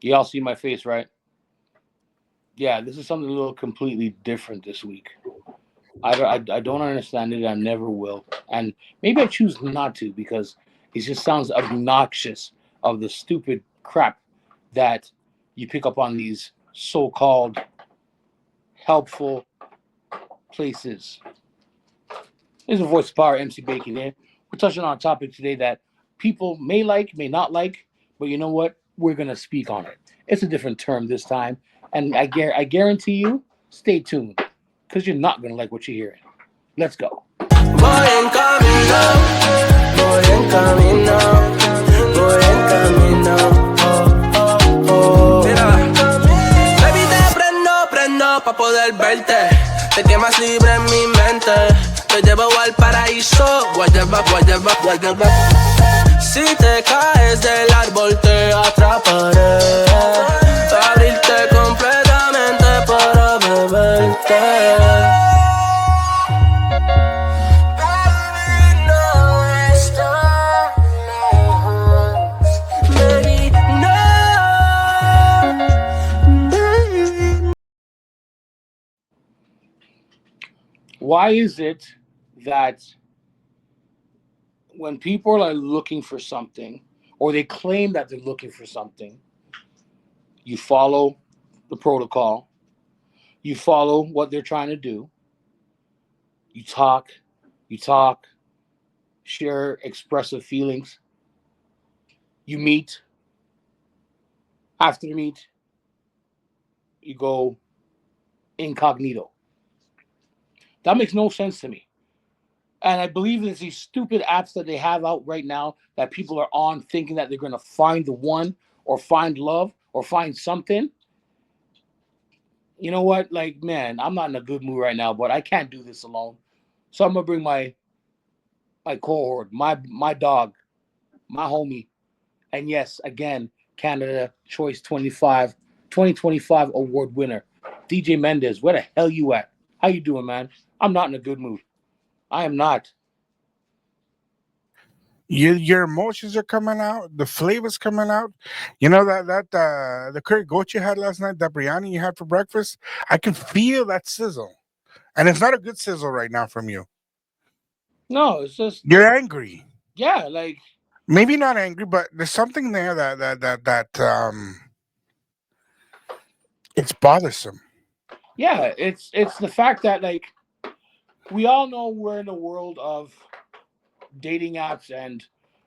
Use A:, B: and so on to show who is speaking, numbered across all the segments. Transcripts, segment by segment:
A: Y'all see my face, right? Yeah, this is something a little completely different this week. I don't understand it. I never will. And maybe I choose not to because it just sounds obnoxious of the stupid crap that you pick up on these so called helpful places. There's a voice of power, MC Bacon here. We're touching on a topic today that people may like, may not like, but you know what? We're going to speak on it. It's a different term this time. And I guarantee you, stay tuned because you're not going to like what you're hearing. Let's go. Voy en camino, voy en camino, voy en camino. Mira, baby, te prendo pa' poder verte. Te quemas libre en mi mente. Te llevo al paraíso. Guayaba, guayaba, guayaba. Si te caes del árbol te atraparé. Abrirte completamente para beberte. Why is it that when people are looking for something or they claim that they're looking for something, you follow the protocol, you follow what they're trying to do, you talk, share expressive feelings, you meet, after the meet, you go incognito. That makes no sense to me. And I believe there's these stupid apps that they have out right now that people are on thinking that they're going to find the one or find love or find something. You know what? Like, man, I'm not in a good mood right now, but I can't do this alone. So I'm going to bring my cohort, my dog, my homie. And yes, again, Canada Choice 2025 award winner, DJ Mendez. Where the hell you at? How you doing, man? I'm not in a good mood. I am not.
B: Your emotions are coming out. The flavors coming out. You know the curry goat you had last night, that biryani you had for breakfast. I can feel that sizzle, and it's not a good sizzle right now from you.
A: No, it's just
B: You're angry.
A: yeah, like
B: Maybe not angry, but there's something there that it's bothersome.
A: yeah, it's the fact that like we all know we're in a world of dating apps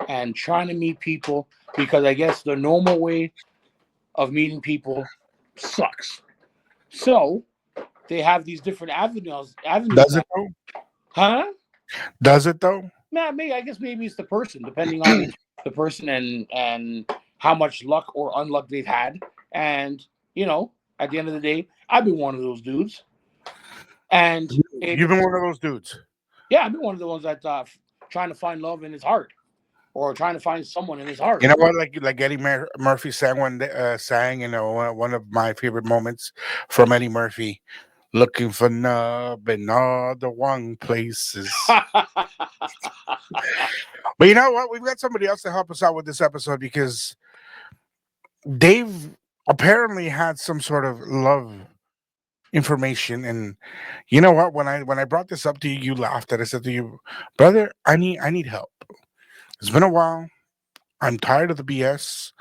A: and trying to meet people because I guess the normal way of meeting people sucks. So they have these different avenues
B: Does
A: now.
B: it though?
A: Huh?
B: Does it though?
A: Nah, maybe I guess maybe it's the person, depending on the person and how much luck or unluck they've had. And you know, at the end of the day, I've been one of those dudes. And
B: You've been one of those dudes.
A: yeah, I've been one of the ones that trying to find love in his heart or trying to find someone in his heart.
B: You know what? Like Eddie Murphy sang sang. You know, one of my favorite moments from Eddie Murphy. Looking for nub in all the wrong places. But you know what? We've got somebody else to help us out with this episode because Dave apparently had some sort of love information. And you know what? When I brought this up to you, you laughed. And I said to you, brother, I need help. It's been a while. I'm tired of the BS,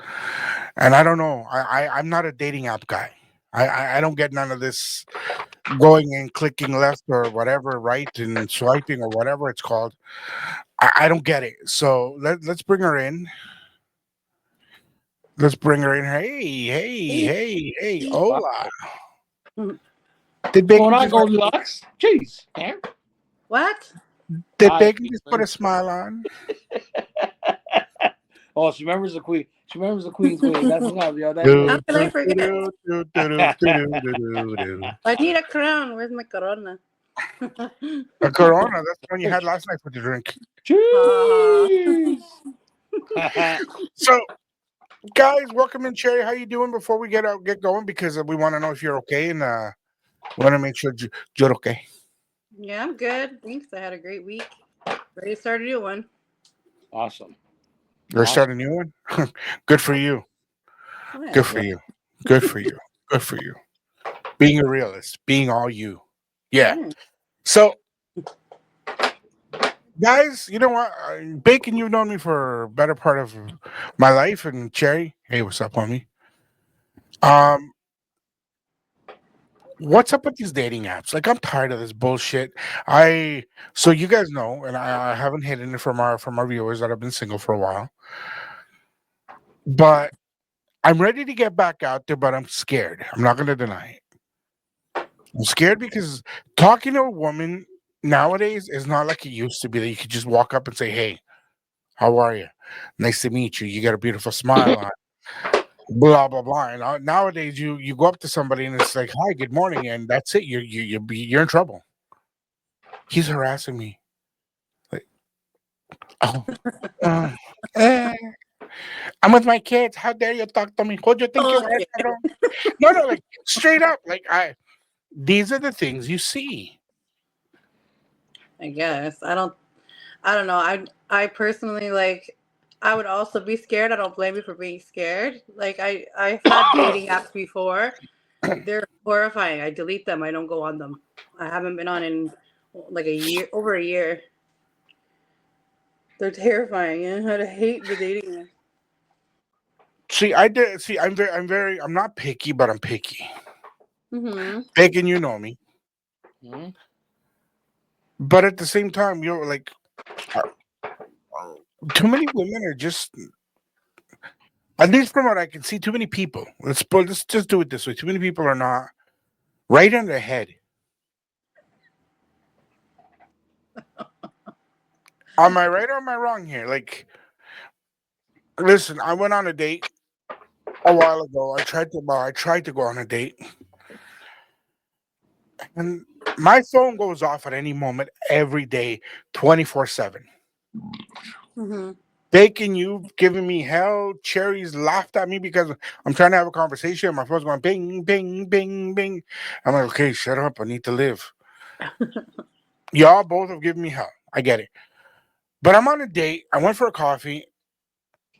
B: and I don't know. I'm not a dating app guy. I don't get none of this going and clicking left or whatever, right, and swiping or whatever it's called. I don't get it. So let's bring her in. Let's bring her in. Hey, hola. Did
A: What's going
B: Bacon
A: on,
B: just
A: Goldilocks? Jeez, man.
C: What?
B: did
A: Hi.
B: Bacon just put a smile on?
A: Oh, she remembers the queen. She remembers the queen's queen. That's enough, yo. That's
B: Do,
A: it.
C: How can I
B: do,
C: forget?
B: do, do, do, do, do, do, do.
C: I need a crown. Where's my corona?
B: A Corona. That's the one you had last night for the drink.
A: Jeez.
B: So, guys, welcome in, Cherry. How you doing? Before we get going, because we want to know if you're okay, and we want to make sure you're okay.
C: Yeah, I'm good. Thanks. I had a great week. Ready to start a new one.
A: Awesome.
B: You're starting a new one. Good for you.
C: Yeah,
B: Good for you. Good for you. Good for you. Being a realist, being all you. Yeah.
C: yeah.
B: So, guys, you know what? Bacon, you've known me for a better part of my life, and Cherry, hey, what's up, homie? Um, what's up with these dating apps? Like, I'm tired of this bullshit. I so you guys know, and I haven't hidden it from our viewers that have been single for a while, but I'm ready to get back out there, but I'm scared. I'm not gonna deny it. I'm scared because talking to a woman nowadays is not like it used to be that you could just walk up and say, "Hey, how are you? Nice to meet you. You got a beautiful smile on." Blah blah blah. And nowadays, you go up to somebody and it's like, "Hi, good morning," and that's it. You're in trouble. He's harassing me. Like, oh, uh, eh, I'm with my kids. How dare you talk to me? Who do you think you are,
C: Okay.
B: cabrón? No, no, like straight up. Like I. These are the things you see.
C: I guess. I don't know. I personally like I would also be scared. I don't blame you for being scared. Like I've had dating apps before. They're horrifying. I delete them. I don't go on them. I haven't been on in like a year, over a year. They're terrifying. And I hate the dating apps.
B: See, I did. See, I'm not picky, but I'm picky.
C: Mhm.
B: Bacon, you know me.
A: Hmm?
B: But at the same time, you're like, uh, too many women are just, at least from what I can see, too many people. Let's just do it this way. Too many people are not right on their head. Am I right or am I wrong here? Like, listen, I went on a date a while ago. I tried to go on a date, and my phone goes off at any moment, every day, 24/7.
C: Mhm.
B: Bacon, you've given me hell. Cherries laughed at me because I'm trying to have a conversation. My phone's going bing, bing, bing, bing. I'm like, okay, shut up. I need to live. Y'all both have given me hell. I get it. But I'm on a date. I went for a coffee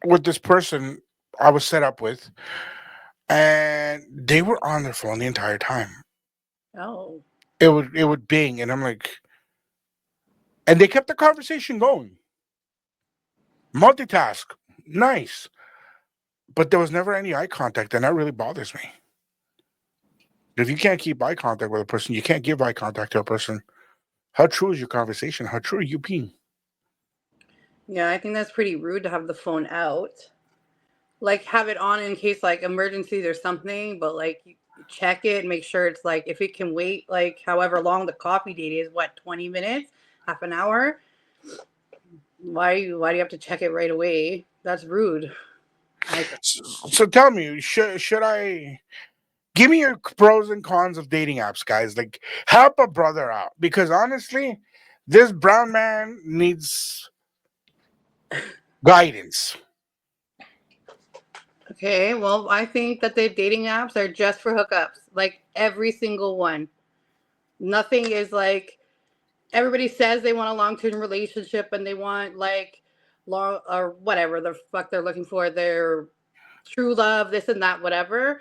B: with this person I was set up with, and they were on their phone the entire time.
C: Oh.
B: It would bing, and I'm like, and they kept the conversation going. Multitask, nice, but there was never any eye contact, and that really bothers me. If you can't keep eye contact with a person, you can't give eye contact to a person. How true is your conversation? How true are you being?
C: Yeah, I think that's pretty rude to have the phone out. Like have it on in case like emergencies or something, but like you check it, make sure it's like if it can wait like however long the coffee date is, what, 20 minutes, half an hour? Why do you have to check it right away? That's rude. I think.
B: So tell me, should I give me your pros and cons of dating apps, guys? Like, help a brother out because honestly, this brown man needs guidance.
C: Okay, well, I think that the dating apps are just for hookups. Like every single one. Nothing is like everybody says they want a long-term relationship and they want like long or whatever the fuck they're looking for, their true love, this and that, whatever.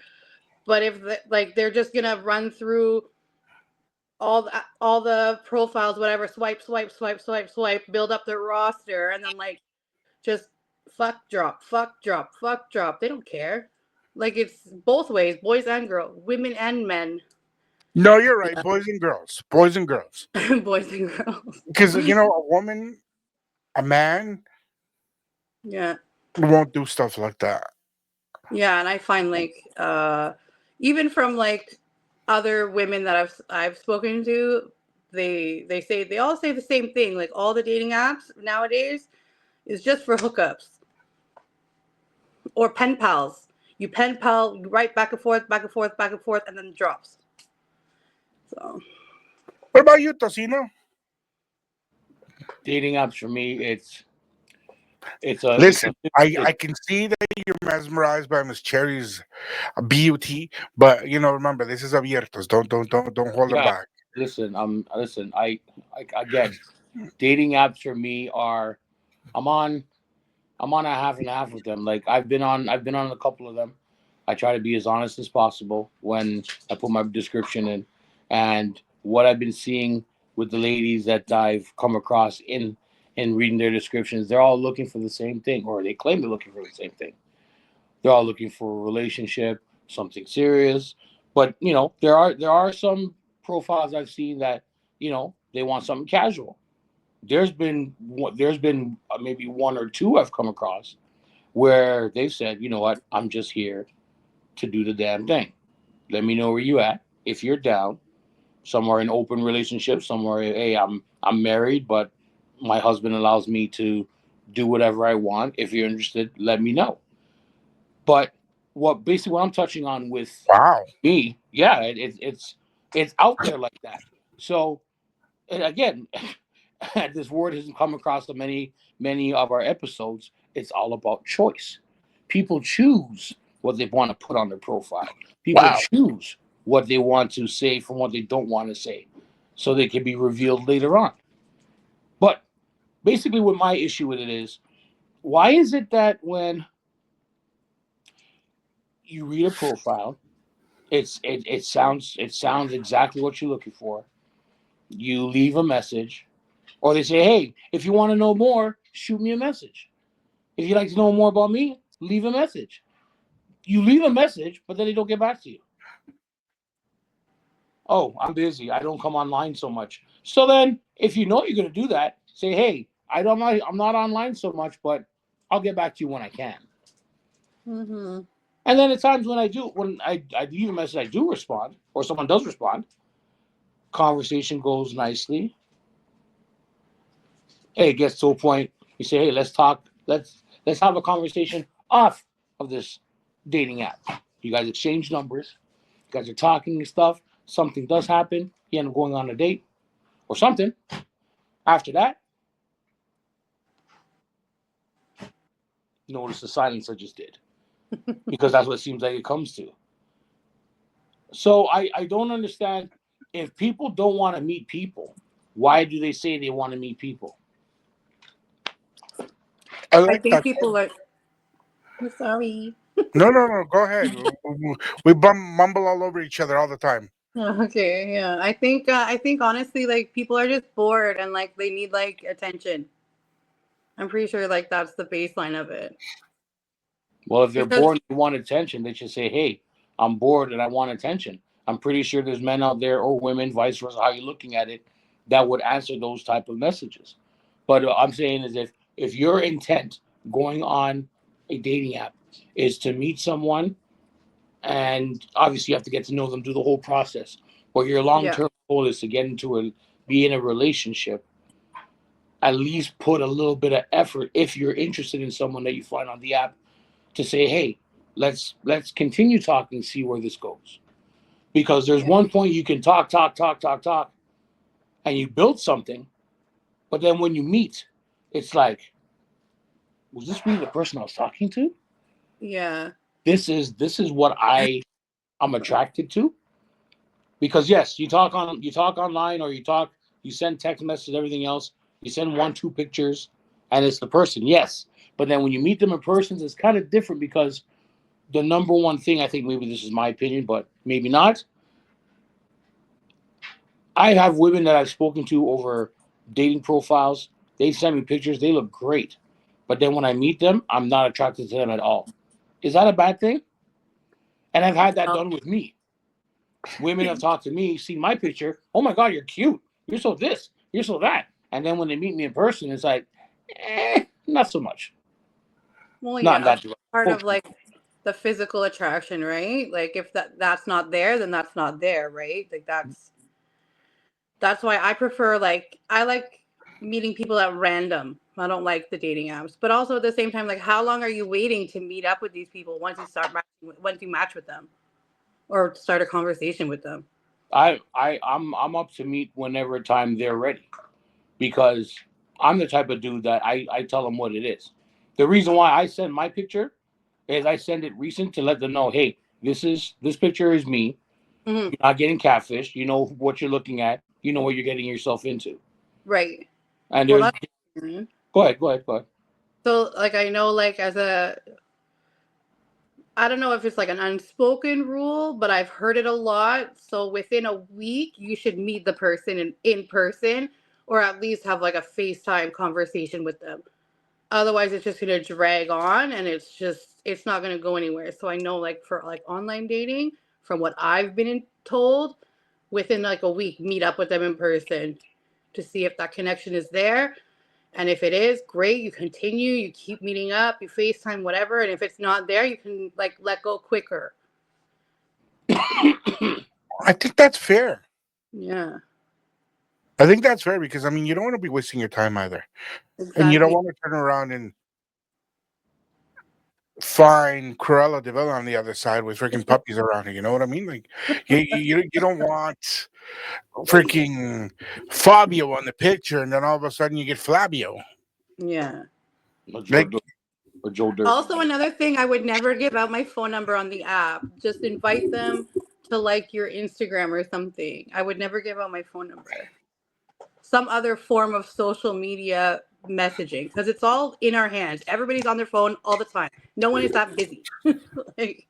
C: But if like they're just gonna run through all the profiles, whatever, swipe, swipe, swipe, swipe, swipe, build up their roster, and then like just fuck drop, fuck drop, fuck drop. They don't care. Like it's both ways, boys and girls, women and men,
B: No, you're right, boys and girls.
C: boys and girls.
B: Because you know, a woman, a man
C: Yeah.
B: won't do stuff like that.
C: Yeah, and I find like even from like other women that I've spoken to, they say they all say the same thing. Like all the dating apps nowadays is just for hookups or pen pals. You pen pal, you write back and forth, back and forth, back and forth, and then it drops. So
B: What about you, Tocino?
A: Dating apps for me, it's a
B: Listen, I
A: it's
B: can see that you're mesmerized by Miss Cherry's beauty, but you know, remember this is Abiertos. Don't hold them
A: yeah.
B: back.
A: Listen. I again, dating apps for me are I'm on I'm on a half and half with them. Like I've been on a couple of them. I try to be as honest as possible when I put my description in. And what I've been seeing with the ladies that I've come across in reading their descriptions, they're all looking for the same thing, or they claim they're looking for the same thing. They're all looking for a relationship, something serious. But there are some profiles I've seen that they want something casual. There's been maybe one or two I've come across where they've said, you know what, I'm just here to do the damn thing. Let me know where you at. If you're down, somewhere in open relationship, somewhere, hey, I'm married, but my husband allows me to do whatever I want. If you're interested, let me know. But what I'm touching on with
B: Wow.
A: me, yeah, it's out there like that. So, and again, this word hasn't come across the many of our episodes. It's all about choice. People choose what they want to put on their profile. People
B: Wow.
A: choose what they want to say from what they don't want to say, so they can be revealed later on. But basically, what my issue with it is, why is it that when you read a profile, it sounds exactly what you're looking for. You leave a message, or they say, hey, if you want to know more, shoot me a message. If you'd like to know more about me, leave a message. You leave a message, but then they don't get back to you. Oh, I'm busy. I don't come online so much. So then, if you know you're going to do that, say, hey, I'm not online so much, but I'll get back to you when I can.
C: Mm-hmm.
A: And then at times when I leave a message, I do respond, or someone does respond. Conversation goes nicely. Hey, it gets to a point. You say, hey, let's talk. Let's have a conversation off of this dating app. You guys exchange numbers. You guys are talking and stuff. Something does happen. You end up going on a date or something. After that, notice the silence I just did, because that's what it seems like it comes to. So I don't understand, if people don't want to meet people, why do they say they want to meet people?
B: I
C: I
B: like
C: think
B: that.
C: people are. I'm sorry.
B: No, no, no. Go ahead. We mumble all over each other all the time.
C: Okay, yeah. I think honestly, like people are just bored and like they need like attention. I'm pretty sure like that's the baseline of it.
A: Well, if they're
C: Because
A: bored and they want attention, they should say, hey, I'm bored and I want attention. I'm pretty sure there's men out there, or women, vice versa, how you're looking at it, that would answer those type of messages. But I'm saying is, if your intent going on a dating app is to meet someone, and obviously you have to get to know them, do the whole process, or your long
C: yeah,
A: term goal is to be in a relationship, at least put a little bit of effort, if you're interested in someone that you find on the app, to say, hey, let's continue talking, see where this goes. Because there's
C: yeah,
A: one point you can talk, talk, talk, talk, talk, and you build something, but then when you meet, it's like, was this really the person I was talking to?
C: yeah.
A: This is what I'm attracted to. Because yes, you talk online, or you send text messages, everything else, you send 1 2 pictures, and it's the person, yes. But then when you meet them in person, it's kind of different, because the number one thing, I think, maybe this is my opinion, but maybe not, I have women that I've spoken to over dating profiles. They send me pictures. They look great. But then when I meet them, I'm not attracted to them at all. Is that a bad thing? And I've had that
C: No.
A: done with me. Women have talked to me, seen my picture. Oh my God, you're cute. You're so this. You're so that. And then when they meet me in person, it's like, not so much.
C: Well,
A: Not in
C: yeah,
A: that direction.
C: part
A: Oh,
C: of like the physical attraction, right? Like if that's not there, then that's not there, right? Like that's why I prefer like I like meeting people at random. I don't like the dating apps, but also at the same time, like how long are you waiting to meet up with these people once you match with them or start a conversation with them?
A: I'm up to meet whenever time they're ready, because I'm the type of dude that I tell them what it is. The reason why I send my picture is I send it recent to let them know, hey, this picture is me.
C: Hmm.
A: You're not getting catfish. You know what you're looking at. You know what you're getting yourself into.
C: Right.
A: And
C: Well,
A: there's
C: that's mhm.
A: go ahead, go ahead, go ahead.
C: So like I know like as a I don't know if it's like an unspoken rule, but I've heard it a lot. So within a week, you should meet the person in person, or at least have like a FaceTime conversation with them. Otherwise, it's just going to drag on, and it's not going to go anywhere. So I know, like, for like online dating, from what I've been told, within like a week, meet up with them in person to see if that connection is there. And if it is, great, you continue, you keep meeting up, you FaceTime, whatever. And if it's not there, you can like let go quicker.
B: I think that's fair.
C: Yeah,
B: I think that's fair because I mean you don't want to be wasting your time either, and you don't
C: exactly.
B: want to turn around and find Cruella de Vil on the other side with freaking puppies around her. You know what I mean? Like you don't want freaking Fabio on the picture, and then all of a sudden you get Flavio.
C: Yeah.
A: Or
B: Like
A: Joe Dirt.
C: Also, another thing, I would never give out my phone number on the app. Just invite them to like your Instagram or something. I would never give out my phone number. Some other form of social media messaging, because it's all in our hands. Everybody's on their phone all the time. No one is that busy. Like,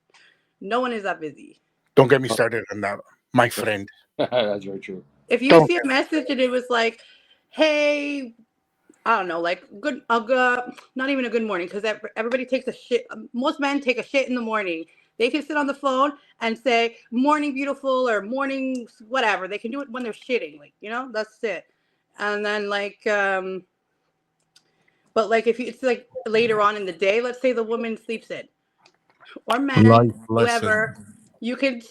C: no one is that busy.
B: don't get me started on that, my friend.
A: That's very true.
C: If you
B: Don't
C: see a message and it was like, hey, I don't know, like good, not even a good morning, because everybody takes a shit. Most men take a shit in the morning. They can sit on the phone and say "morning, beautiful" or "morning, whatever." They can do it when they're shitting, like, that's it. And then but like if it's like later on in the day, let's say the woman sleeps in, or man,
B: life lesson.
C: whoever, you can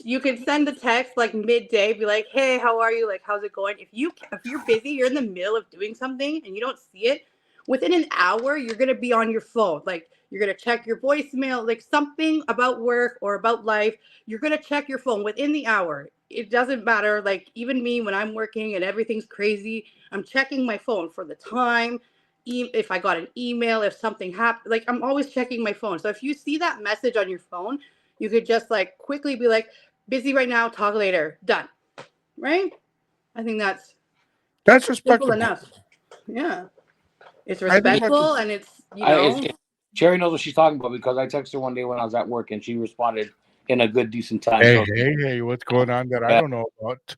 C: send the text like midday, be like, hey, how are you, like, how's it going? If you're busy, you're in the middle of doing something and you don't see it, within an hour you're going to be on your phone, like you're going to check your voicemail, like something about work or about life. You're going to check your phone within the hour. It doesn't matter, like even me, when I'm working and everything's crazy, I'm checking my phone for the time, if I got an email, if something happened, like I'm always checking my phone. So if you see that message on your phone, you could just like quickly be like, busy right now, talk later, done. Right? I think that's
B: That's
C: simple
B: respectable.
C: enough. Yeah. It's
B: I think that's
C: respectful, and it's,
A: Cherry knows what she's talking about because I texted her one day when I was at work and she responded in a good, decent time.
B: hey,
A: So
B: hey, hey, what's going on that I
A: that
B: don't know about?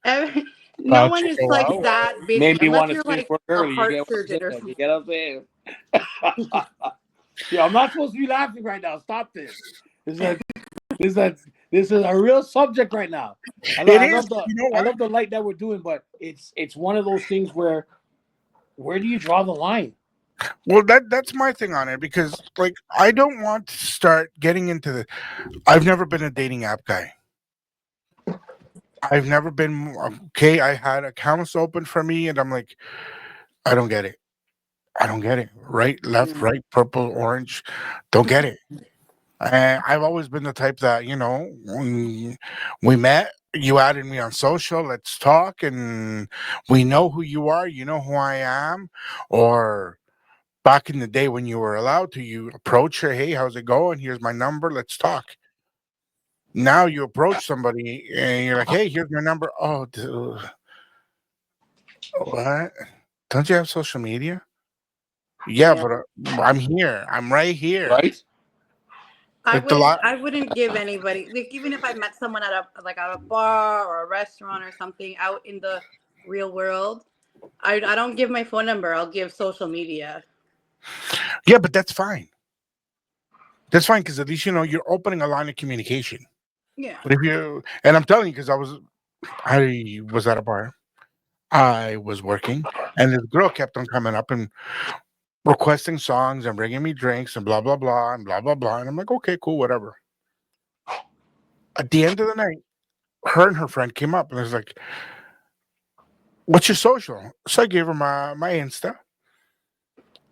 C: no
B: About
C: one
B: to
C: is
B: go
C: like
B: out?
C: that busy
A: made me
C: unless
A: want to
C: you're
A: finish
C: like
A: work
C: a
A: early. You
C: heart
A: get what I'm
C: surgeon or
A: saying? You
C: something.
A: get what I'm saying? Yeah, I'm not supposed to be laughing right now. Stop this. This is a, this is a, this is a real subject right now.
B: It
A: I
B: is.
A: love the
B: You know
A: I
B: what?
A: love the light that we're doing, but it's one of those things where do you draw the line?
B: Well, that's my thing on it because like I don't want to start getting into the. I've never been a dating app guy. I've never been okay. I had accounts open for me, and I'm like, I don't get it. I don't get it. Right, left,
C: Yeah.
B: right, purple, orange. Don't get it. I've always been the type that when we met, you added me on social. Let's talk, and we know who you are. You know who I am, or back in the day when you were allowed to, you approach her. Hey, how's it going? Here's my number. Let's talk. Now you approach somebody and you're like, hey, here's my number. Oh, dude, what? Don't you have social media? Yeah,
C: Yeah.
B: but I'm here. I'm right here.
A: Right?
C: I
B: Like the
C: wouldn't
B: lot.
C: I wouldn't give anybody, like, even if I met someone at a bar or a restaurant or something out in the real world, I don't give my phone number. I'll give social media.
B: Yeah, but that's fine. That's fine because at least you're opening a line of communication.
C: Yeah.
B: But if you and I'm telling you because I was at a bar, I was working, and this girl kept on coming up and requesting songs and bringing me drinks and blah blah blah and blah blah blah, and I'm like, okay, cool, whatever. At the end of the night, her and her friend came up and I was like, "What's your social?" So I gave her my Insta,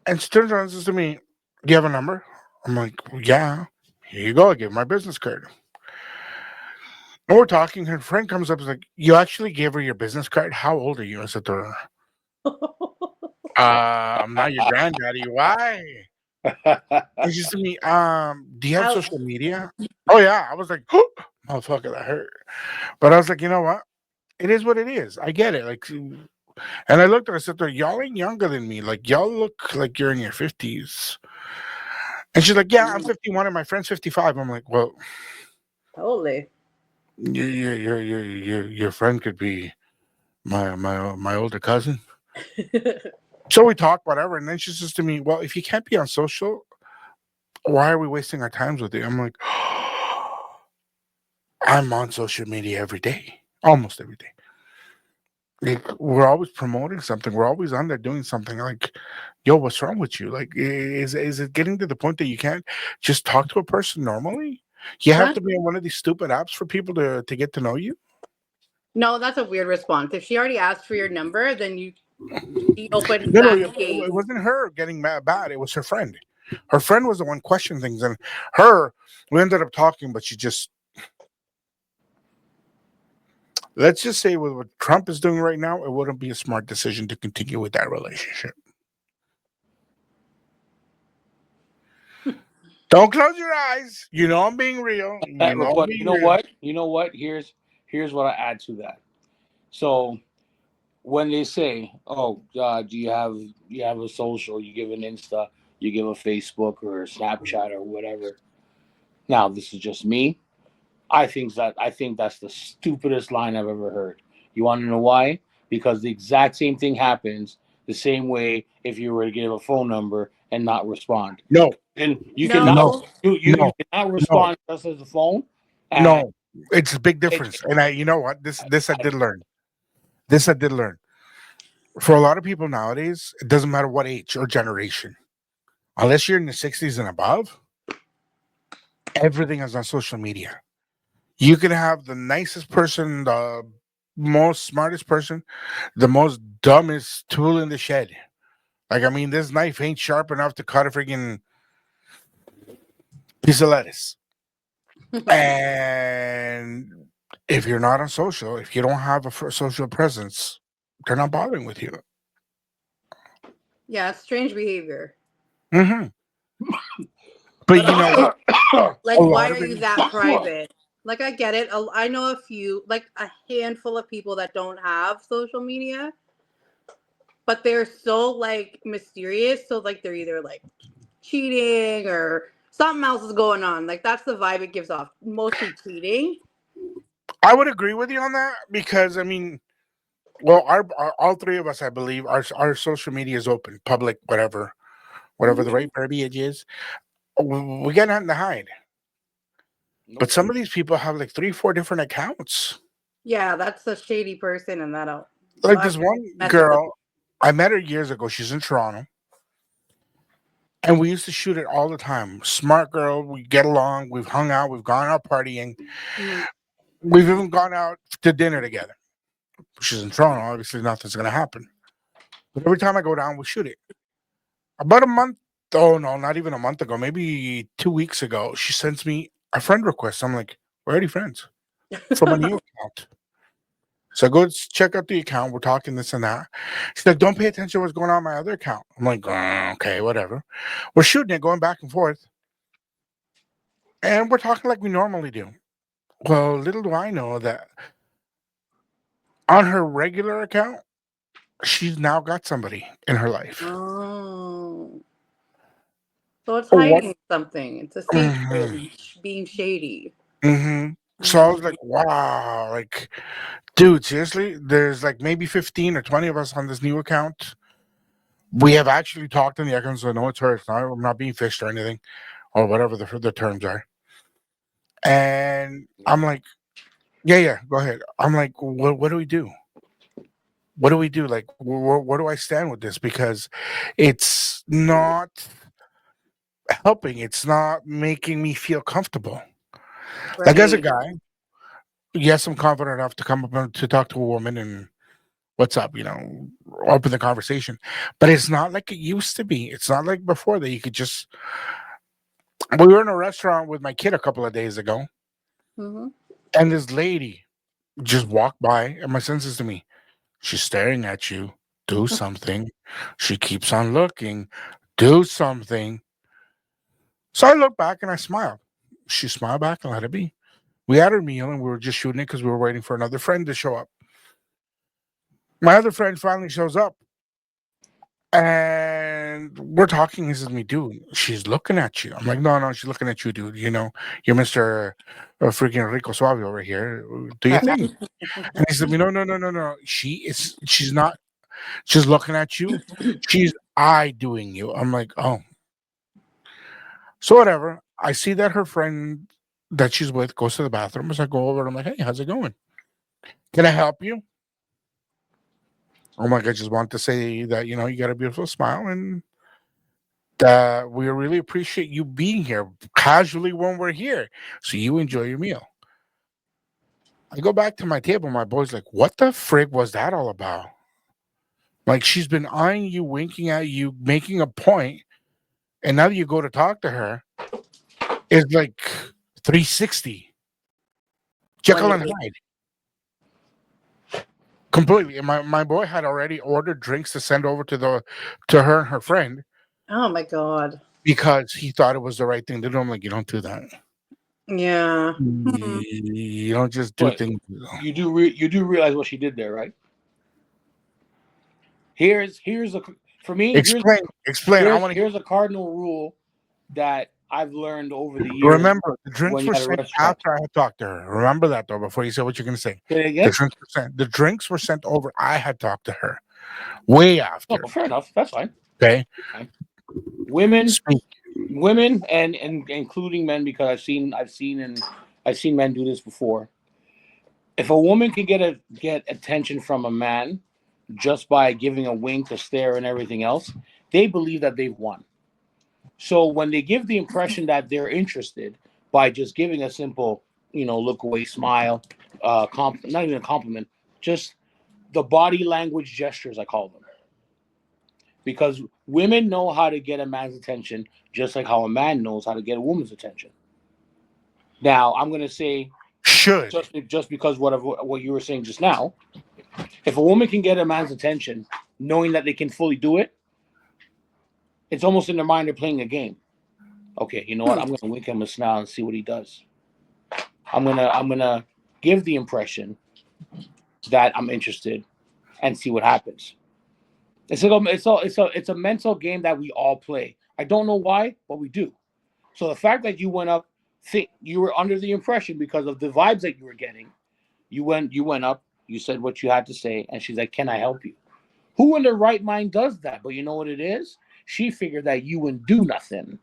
B: and she turns around and says to me, "Do you have a number?" I'm like, well, "Yeah." Here you go. I gave her my business card. And we're talking. Her friend comes up and is like, "You actually gave her your business card? How old are you?" I said to her, I'm not your granddaddy. Why?" And she said to me, "Do you have
C: Ouch.
B: social media?" Oh yeah. I was like, oh, "Motherfucker, that hurt." But I was like, you know what? It is what it is. I get it. Like, and I looked at her, I said to her, y'all ain't younger than me. Like, y'all look like you're in your 50s. And she's like, "Yeah, I'm 51 and my friend's 55." I'm like, "Well,
C: Holy.
B: your friend could be my older cousin." So we talk, whatever, and then she says to me, "Well, if you can't be on social, why are we wasting our times with you?" I'm like, "I'm on social media every day, almost every day. Like, we're always promoting something. We're always on there doing something. Like, yo, what's wrong with you? Like, is it getting to the point that you can't just talk to a person normally? You have to be on one of these stupid apps for people to get to know you."
C: No, that's a weird response. If she already asked for your number, then she opened
B: No,
C: that
B: it
C: gate.
B: wasn't her getting bad. It was her friend. Her friend was the one questioning things, and her, we ended up talking, but she just, let's just say with what Trump is doing right now, it wouldn't be a smart decision to continue with that relationship. Don't close your eyes. You know I'm being real. You know I'm
A: But you
B: being
A: know
B: real.
A: what? You know what? Here's what I add to that. So when they say, "Oh, do you have a social? You give an Insta, you give a Facebook or a Snapchat or whatever." Now, this is just me. I think that's the stupidest line I've ever heard. You want to know why? Because the exact same thing happens the same way if you were to give a phone number and not respond.
B: No,
A: And you cannot
B: no,
C: No.
A: you
B: no,
A: cannot
B: no,
A: respond just as a phone. And
B: no. It's a big
A: it,
B: difference. And you know what? This I did learn. This I did learn. For a lot of people nowadays, it doesn't matter what age or generation. Unless you're in the 60s and above, everything is on social media. You can have the nicest person, the most smartest person, the most dumbest tool in the shed. Like, I mean, this knife ain't sharp enough to cut a freaking piece of lettuce. And if you're not on social, if you don't have a social presence, they're not bothering with you.
C: Yeah, strange behavior.
B: Hmm. But you know what?
C: Like,
B: A
C: why
B: lot
C: are
B: of it.
C: you that private? Like, I get it. I know a few, like a handful of people that don't have social media, but they're so like mysterious. So like they're either like cheating or something else is going on. Like that's the vibe it gives off. Mostly cheating.
B: I would agree with you on that because I mean, well, our all three of us, I believe, our social media is open, public, whatever the
C: Mhm.
B: right verbiage is. We got nothing to hide. But
A: nope.
B: some of these people have like three, four different accounts.
C: Yeah, that's a shady person, and that'll
B: Like this one
C: mess with them.
B: girl, I met her years ago. She's in Toronto, and we used to shoot it all the time. Smart girl, we get along. We've hung out. We've gone out partying.
C: Mhm.
B: We've even gone out to dinner together. She's in Toronto. Obviously, nothing's gonna happen. But every time I go down, we shoot it. About a month, oh no, not even a month ago, maybe 2 weeks ago, she sends me a friend request. I'm like, we're already friends from a new account. So I go check out the account. We're talking this and that. She's like, don't pay attention to what's going on my other account. I'm like, okay, whatever. We're shooting it, going back and forth. And we're talking like we normally do. Well, little do I know that on her regular account, she's now got somebody in her life.
C: Oh, so it's
B: What?
C: hiding something. It's a secret,
B: Hmm.
C: being shady.
B: Hmm. So I was
C: Mm.
B: like, wow, like, dude, seriously? There's like maybe 15 or 20 of us on this new account. We have actually talked in the account, so I know it's her. It's not, I'm not being fished or anything, or whatever the terms are. And I'm like, yeah, yeah, go ahead. I'm like, what do we do? What do we do? Like, where do I stand with this? Because it's not helping. It's not making me feel comfortable. Like, as a
C: Right.
B: guy, yes, I'm confident enough to come up and to talk to a woman and what's up, open the conversation. But it's not like it used to be. It's not like before that you could just. We were in a restaurant with my kid a couple of days ago,
C: Hmm.
B: and this lady just walked by, and my son says to me, "She's staring at you. Do something." She keeps on looking. Do something. So I looked back and I smiled. She smiled back and let it be. We had our meal and we were just shooting it because we were waiting for another friend to show up. My other friend finally shows up, and And we're talking. He says to me, dude, she's looking at you. I'm like, no, she's looking at you, dude. You know, you're Mr. Freaking Rico Suave over here. Do you think? And he said to me, no. She's not. She's looking at you. She's eye doing you. I'm like, oh. So whatever. I see that her friend that she's with goes to the bathroom. So I go over and I'm like, hey, how's it going? Can I help you? Oh my God, I just want to say that, you know, you got a beautiful smile and that we really appreciate you being here casually when we're here. So you enjoy your meal. I go back to my table. My boy's like, what the frig was that all about? Like, she's been eyeing you, winking at you, making a point, and now that you go to talk to her, it's like 360. Jekyll and Hyde. Completely. And my boy had already ordered drinks to send over to her and her friend
C: Oh my God.
B: because he thought it was the right thing to do. I'm like, you don't do that.
C: Yeah.
B: You don't just do
A: But
B: things.
A: you do realize what she did there, right? Here's a for me.
B: Explain. I want to
A: Here's a cardinal rule that I've learned over the years.
B: remember. The
A: when
B: drinks
A: you're
B: were
A: at a
B: sent
A: restaurant.
B: after I had talked to her. Remember that though. Before you say what you're going to say,
A: Say it again?
B: the drinks were sent over. I had talked to her way after.
A: Oh, fair enough. That's fine.
B: Okay.
A: Women,
B: Speak.
A: and including men, because I've seen men do this before. If a woman can get attention from a man just by giving a wink, a stare, and everything else, they believe that they've won. So when they give the impression that they're interested by just giving a simple, look away, smile, not even a compliment, just the body language gestures, I call them. Because women know how to get a man's attention just like how a man knows how to get a woman's attention. Now, I'm going to say,
B: Should.
A: just because what you were saying just now, if a woman can get a man's attention knowing that they can fully do it, it's almost in their mind they're playing a game. Okay, you know what? I'm going to wink him a smile and see what he does. I'm gonna give the impression that I'm interested and see what happens. It's a mental game that we all play. I don't know why, but we do. So the fact that you went up, you were under the impression because of the vibes that you were getting. You went up, you said what you had to say, and she's like, "Can I help you?" Who in their right mind does that? But you know what it is? She figured that you wouldn't do nothing.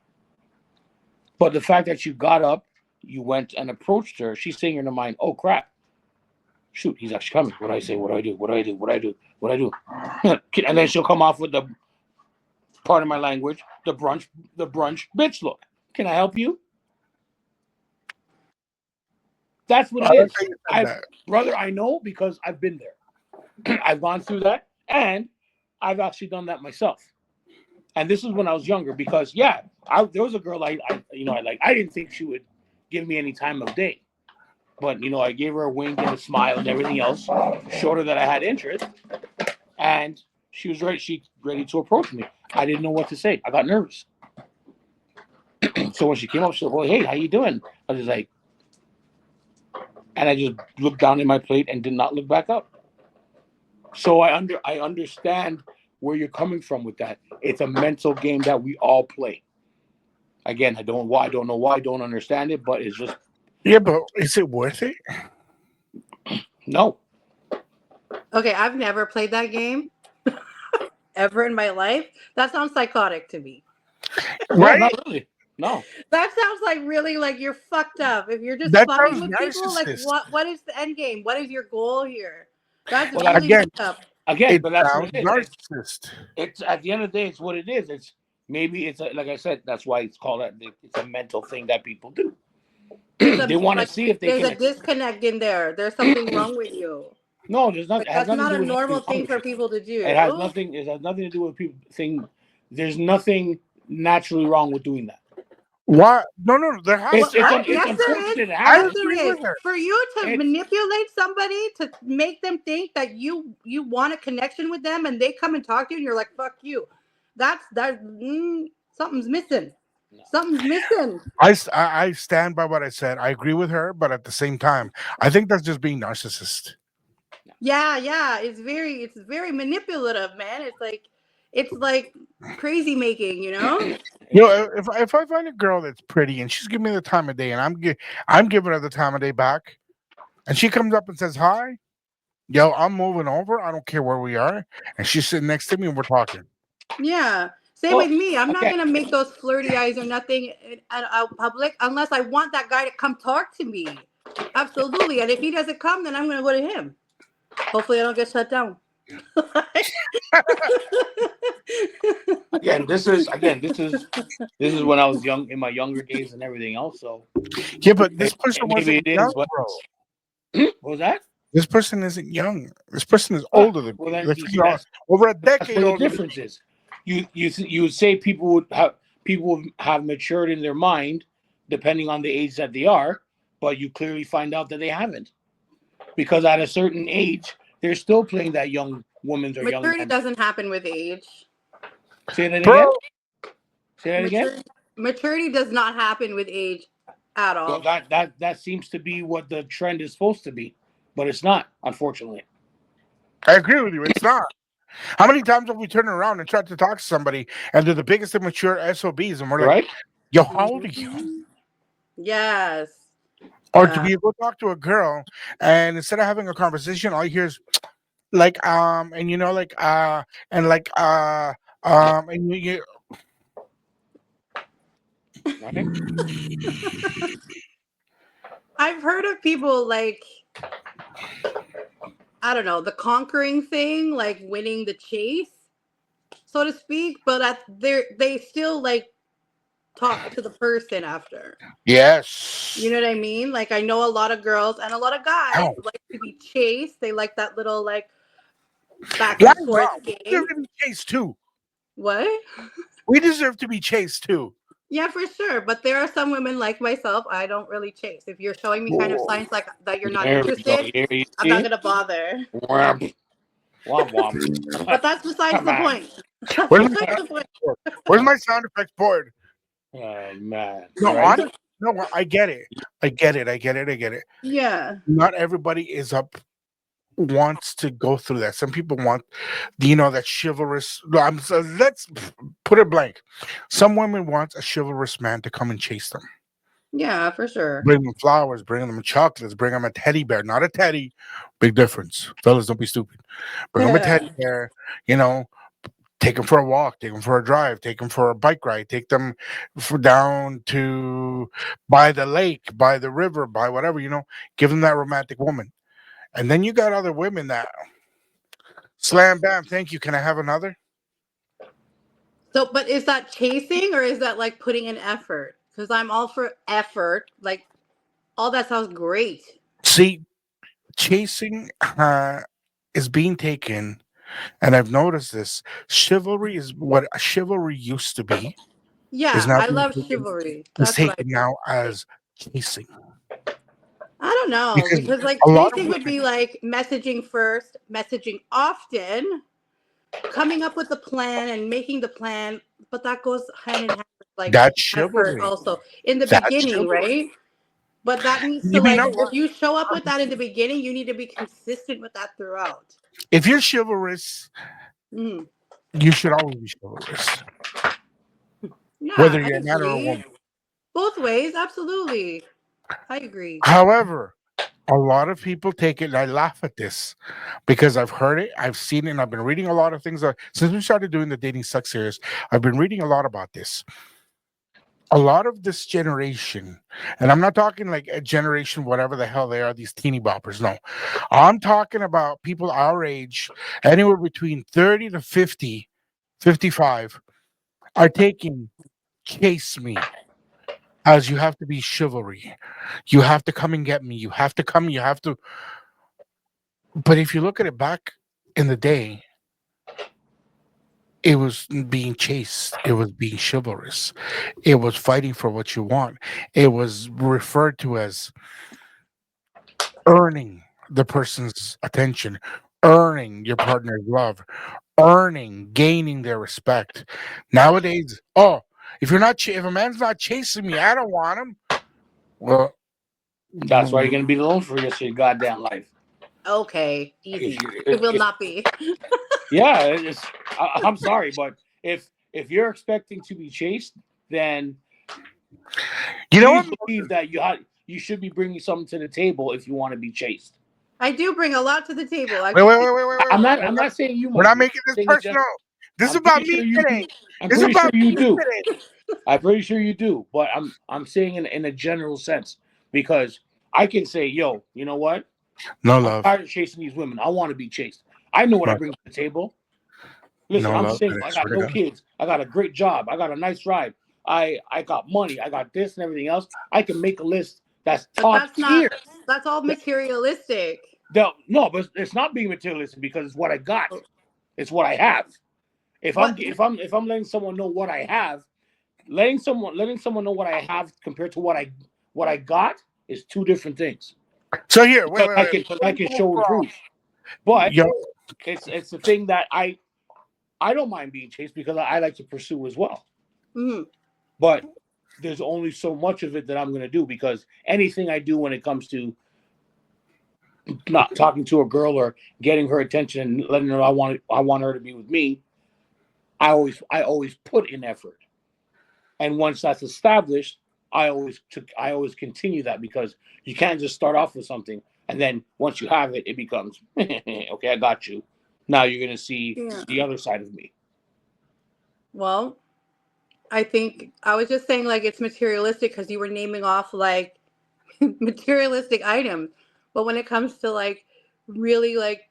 A: But the fact that you got up, you went and approached her, she's saying in her mind, "Oh crap. Shoot, he's actually coming. What do I say? What do I do? What do I do? What do I do? What do I do?" And then she'll come off with the, part of my language, the brunch bitch look. Can I help you? That's what it is. Brother, I know because I've been there. I've gone through that, and I've actually done that myself. And this is when I was younger, because there was a girl I didn't think she would give me any time of day. But, I gave her a wink and a smile and everything else, showed her that I had interest, and she was ready to approach me. I didn't know what to say. I got nervous. So when she came up, she said, "Well, hey, how you doing?" I was just like, and I just looked down at my plate and did not look back up. So I understand where you're coming from with that. It's a mental game that we all play. Again, I don't know why I don't understand it, but it's just.
B: Yeah, but is it worth it?
A: No.
C: Okay, I've never played that game ever in my life. That sounds psychotic to me.
B: Right?
A: No, not really. No.
C: That sounds like really like you're fucked up. If you're just
B: That
C: fucking
B: sounds
C: with people, like
B: narcissist.
C: what is the end game? What is your goal here? That's
A: Well,
C: really
B: again,
C: fucked up.
A: Again,
B: It
A: but that's
B: sounds
A: what it is.
B: narcissist.
A: It's at the end of the day, it's what it is. It's maybe like I said, that's why it's called that. It's a mental thing that people do. They want to see if they
C: There's
A: can.
C: a disconnect in there. There's something wrong with you.
A: No, there's not.
C: Like,
A: It has
C: that's
A: nothing
C: not
A: to
C: a
A: do with
C: normal
A: anything wrong
C: thing
A: with
C: for
A: you.
C: people to do.
A: It has nothing. It has nothing to do with people saying. There's nothing naturally wrong with doing that.
B: What? No. There has
A: It's
B: to.
C: What? Yes,
A: unfortunate
C: there
A: it
C: is.
B: I
C: Yes,
A: happens.
C: there
B: agree
C: is.
B: with her.
C: For you to
A: It's-
C: manipulate somebody to make them think that you want a connection with them, and they come and talk to you, and you're like, "Fuck you." Something's missing.
A: No.
C: Something's missing.
B: I stand by what I said. I agree with her, but at the same time, I think that's just being narcissist.
C: Yeah. It's very manipulative, man. It's like It's like crazy making, you know?
B: If I find a girl that's pretty and she's giving me the time of day, and I'm giving her the time of day back, and she comes up and says hi, yo, I'm moving over. I don't care where we are, and she's sitting next to me and we're talking.
C: Yeah. Same with
A: Well,
C: me. I'm not
A: okay.
C: gonna make those flirty eyes or nothing out public unless I want that guy to come talk to me. Absolutely. And if he doesn't come, then I'm gonna go to him. Hopefully, I don't get shut down.
A: This is when I was young in my younger days and everything else. So
B: Yeah, but this person
A: maybe
B: wasn't
A: it
B: young,
A: is. But
B: bro.
A: what was that?
B: This person isn't young. This person is
A: Ah,
B: older than
A: well,
B: me.
A: then
B: Like
A: you see
B: over a
A: that's
B: decade
A: where the
B: older than
A: difference is. You would say people would have matured in their mind depending on the age that they are, but you clearly find out that they haven't because at a certain age they're still playing that young woman's or young
C: Maturity
A: man's.
C: doesn't happen with age.
A: Say that
B: bro.
A: again. Say that again.
C: Maturity does not happen with age at
A: Well,
C: all.
A: that seems to be what the trend is supposed to be, but it's not, unfortunately.
B: I agree with you. It's not. How many times have we turned around and tried to talk to somebody and they're the biggest immature SOBs and we're like,
A: Right?
B: yo, how old are you?
C: Mhm. Yes.
B: Or do
C: Yeah.
B: we go talk to a girl and instead of having a conversation, all you hear is like and you know and like and
A: Right?
C: I've heard of people like, I don't know, the conquering thing, like winning the chase, so to speak, but they still like talk to the person after. You
B: yes.
C: know what I mean? Like I know a lot of girls and a lot of guys
B: How?
C: like to be chased. They like that little like back
B: Why
C: and forth
B: not? We deserve
C: game.
B: to be chased too.
C: What?
B: We deserve to be chased too.
C: Yeah, for sure. But there are some women like myself. I don't really chase. If you're showing me kind of signs like that you're not
A: There we go.
C: interested,
A: Here you
C: I'm not
A: see.
C: gonna bother.
A: Womp womp.
C: But that's besides
A: Come
C: the
A: on.
C: point. That's
B: Where's my
C: besides the
B: sound
C: point.
B: effects board? Where's my sound effects board?
A: Oh man.
B: No,
A: Right?
B: honest. No, I get it. I get it. I get it. I get it.
C: Yeah.
B: Not everybody is up wants to go through that. Some people want, that chivalrous. No, let's put it blank. Some women want a chivalrous man to come and chase them,
C: Yeah, for sure.
B: bring them flowers, bring them chocolates, bring them a teddy bear, not a teddy. Big difference, fellas. Don't be stupid. Bring them a teddy bear. You know, take them for a walk, take them for a drive, take them for a bike ride, take them down to by the lake, by the river, by whatever. Give them that romantic woman. And then you got other women that slam bam, thank you. Can I have another?
C: So, but is that chasing or is that like putting in effort? Because I'm all for effort. Like, all that sounds great.
B: See, chasing is being taken, and I've noticed this. Chivalry is what chivalry used to be, is
C: Yeah,
B: now
C: I
B: being
C: love
B: taken,
C: chivalry.
B: is
C: That's what I
B: taken
C: do.
B: now as chasing.
C: I don't know
B: Because
C: because like
B: a lot of
C: chasing would
B: women,
C: be like messaging first, messaging often, coming up with the plan and making the plan, but that goes hand in hand with like
B: that's
C: effort
B: chivalry.
C: also in the
B: That's
C: beginning,
B: chivalry.
C: right? But that needs to
B: You mean
C: like
B: a
C: if
B: lot?
C: you show up with that in the beginning, you need to be consistent with that throughout.
B: If you're chivalrous,
C: Mm.
B: you should always be chivalrous,
C: Yeah,
B: whether
C: I
B: you're a man or a
C: agree.
B: woman.
C: Both ways, absolutely. I agree.
B: However, a lot of people take it, and I laugh at this because I've heard it, I've seen it, and I've been reading a lot of things. Since we started doing the Dating Sucks series, I've been reading a lot about this. A lot of this generation, and I'm not talking like a generation, whatever the hell they are, these teeny boppers. No, I'm talking about people our age, anywhere between 30 to 50, 55, are taking chase me as you have to be chivalry. You have to come and get me. You have to come. You have to. But if you look at it back in the day, it was being chased. It was being chivalrous. It was fighting for what you want. It was referred to as earning the person's attention, earning your partner's love, gaining their respect. Nowadays, oh, if a man's not chasing me, I don't want him. Well,
A: That's why you're gonna be alone for the rest of your goddamn life.
C: Okay,
A: If
C: easy.
A: you
C: It will
A: if
C: not be.
A: Yeah, I'm sorry, but if you're expecting to be chased, then
B: You know what?
A: please believe that you should be bringing something to the table if you want to be chased.
C: I do bring a lot to the table.
B: Wait, wait,
C: Actually,
B: wait, wait, wait,
A: I'm
B: wait.
A: not I'm not saying you,
B: We're
A: my
B: not
A: dear.
B: making
A: I'm
B: this
A: saying in
B: personal.
A: general.
B: This is
A: I'm
B: about
A: pretty
B: me
A: sure you
B: today.
A: do. I'm
B: This is
A: pretty sure
B: about
A: you
B: me
A: do.
B: today.
A: I'm pretty sure you do. But I'm saying in a general sense because I can say, yo, you know what?
B: No
A: I'm
B: love.
A: tired of chasing these women. I want to be chased. I know what I
B: No,
A: bring to the table. Listen,
B: no
A: I'm
B: love. I
A: single. I got
B: swear to
A: no
B: God.
A: kids. I got a great job. I got a nice ride. I got money. I got this and everything else. I can make a list that's
C: but
A: top
C: that's not.
A: tier.
C: That's all materialistic.
A: No, but it's not being materialistic because it's what I got. It's what I have.
C: What?
A: If I'm letting someone know what I have, letting someone know what I have compared to what I got is two different things.
B: So here, wait,
A: Because
B: wait, wait.
A: I can show and prove. But
B: Yo,
A: it's the thing that I don't mind being chased because I like to pursue as well.
C: Mhm.
A: But there's only so much of it that I'm going to do because anything I do when it comes to not talking to a girl or getting her attention and letting her I want her to be with me, I always put in effort. And once that's established, I always continue that because you can't just start off with something and then once you have it, it becomes okay. I got you. Now you're gonna see
C: Yeah.
A: the other side of me.
C: Well, I think I was just saying like it's materialistic because you were naming off like materialistic items, but when it comes to like really like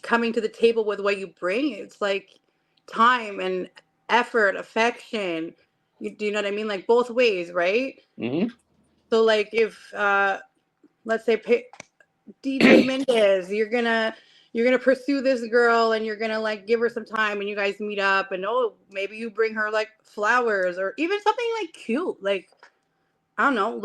C: coming to the table with what you bring, it's like time and effort, affection. Do you know what I mean? Like both ways, right?
A: Hmm.
C: So like if let's say DJ Mendez, you're gonna pursue this girl and you're gonna like give her some time and you guys meet up and oh maybe you bring her like flowers or even something like cute like I don't know